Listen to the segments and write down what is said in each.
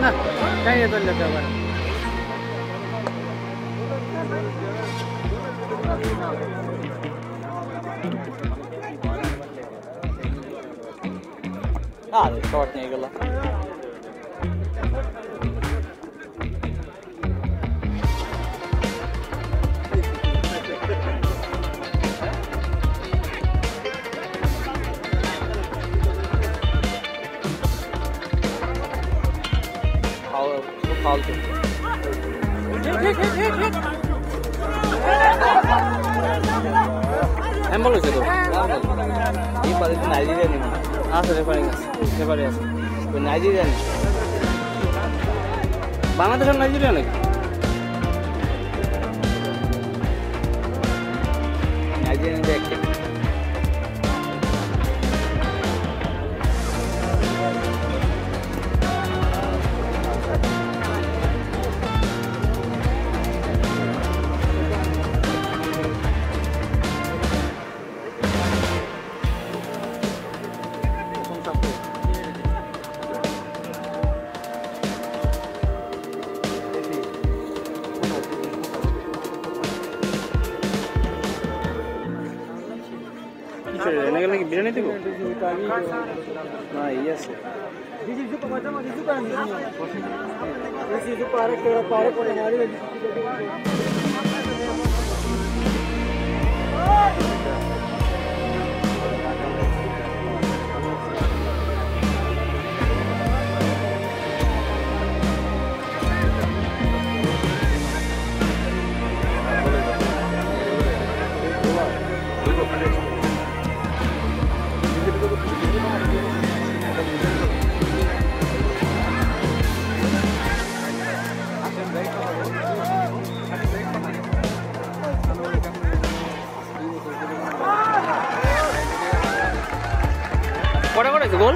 না কাই তো লেতে আবার আরে শর্ট নিয়ে গেল ফালতু অ্যাম্বুলেন্স তো এই পারে নাইজেরিয়া নেই আছে রেফারিং আছে রেফারি আছে তো নাইজেরিয়া নেই বাংলাদেশ আর নাইজেরিয়া নাকি নাইজেরিয়ান দেখে বিরিয়ানি দিব না ইয়েস কটা করেছে গোল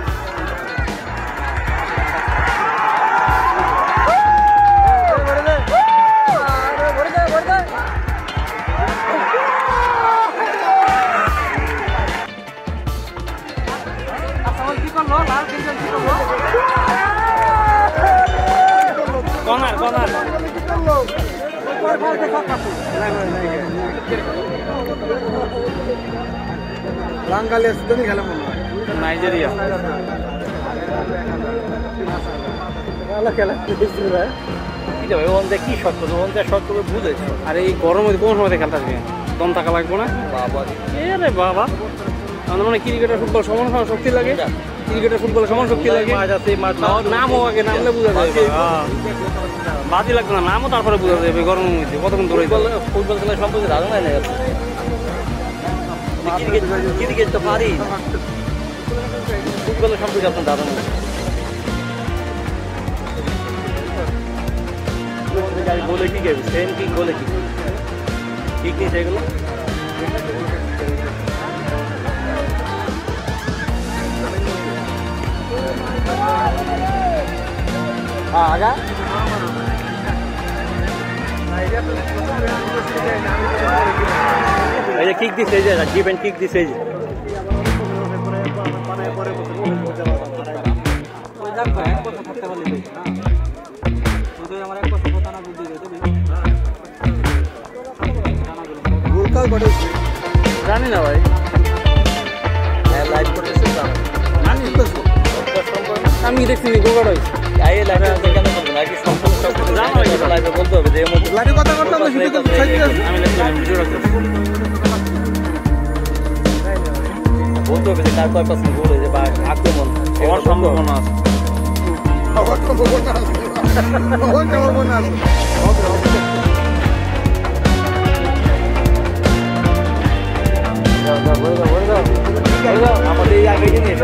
কর্নার কর্নার বাঙালি সুতনি খেলা মনে হয় নাইজেরিয়া খেলা খেলা কি শট করবে শট করবে বুঝেছ আর এই গরমে কোন সময় খেলতে আসবে দম থাকা লাগবে না বাবা রে বাবা আমাদের মানে ক্রিকেটার ফুটবল সমান শক্তি লাগে ক্রিকেটার ফুটবল সমান শক্তি লাগে নামও আগে নামলে বোঝা যাবে বাজি লাগবে না নামও তারপরে বোঝা যাবে গরমের মধ্যে কতক্ষণ দৌড়ে ফুটবল খেলা সম্পর্কে ধারণা নেই ক্রিকেট তো পারি ফুটবলের সম্পর্কে আপনার ধারণা বলে কি গেছে সেম কিক বলে কি ঠিক নেই সেগুলো আগা এই যে কিক দিছে এই যে গিভ এন্ড কিক দিছে এই যে জানি না ভাই লাইভ করতেছে আমি দেখছি গোগড় হয়েছে বলতে হবে যে কথা করতে বলতে হবে যে কার কয় পার্সেন্ট গোল হয়েছে বা আক্রমণ হওয়ার সম্ভাবনা আছে আমাদের এই আগে জিনিস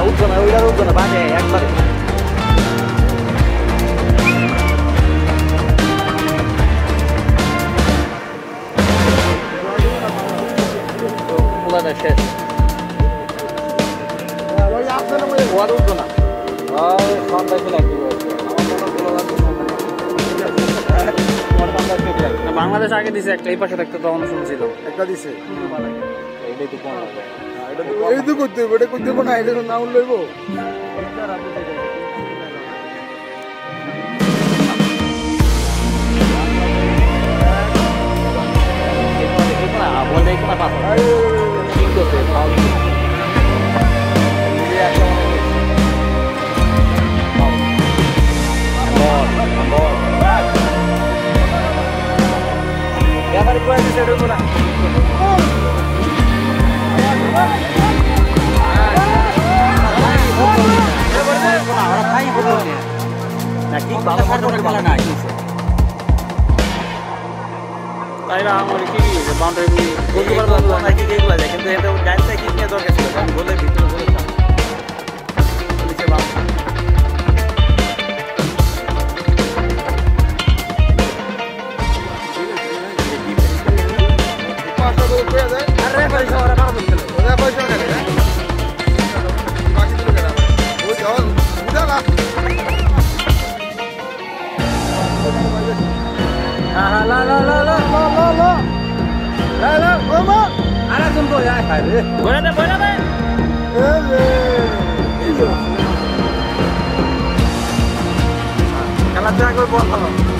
উঠবো না ওইটার উঠবো না বাজে একবারে শেষ উঠবো না সন্ধ্যায় লাগবে না, বাংলাদেশ আগে দিছে একটা, এই পাশে থাকতে তখন শুনছিলাম। একটা দিছে এটাই তো কোন এই তো করতে হবে, এটা করতে হবে না, এটা না লইব। বলতে কোনো পাথর ঠিক করতে ব্যাপারে কয়ে দিছে এটা কোনা। তাইরা আমার কি বাউন্ডারি গোলকিপার বলবো না। কিন্তু এটা গাড়িটা কি নিয়ে দরকার ছিল আমি বলে ভিতরে বলেছিলাম নিচে বাম পাঁচটা করে পেয়ে যায়, আরে পয়সা ওরা ভালো বলছিল। ওরা পয়সা নেবে না। বাকি দিল কেন? ওই জল বুঝা না। লা লা লা লা লা লা লা লা লা বাবা আরে তুমি তো যা খাই রে বলে দে খেলা যা করে বল ভালো।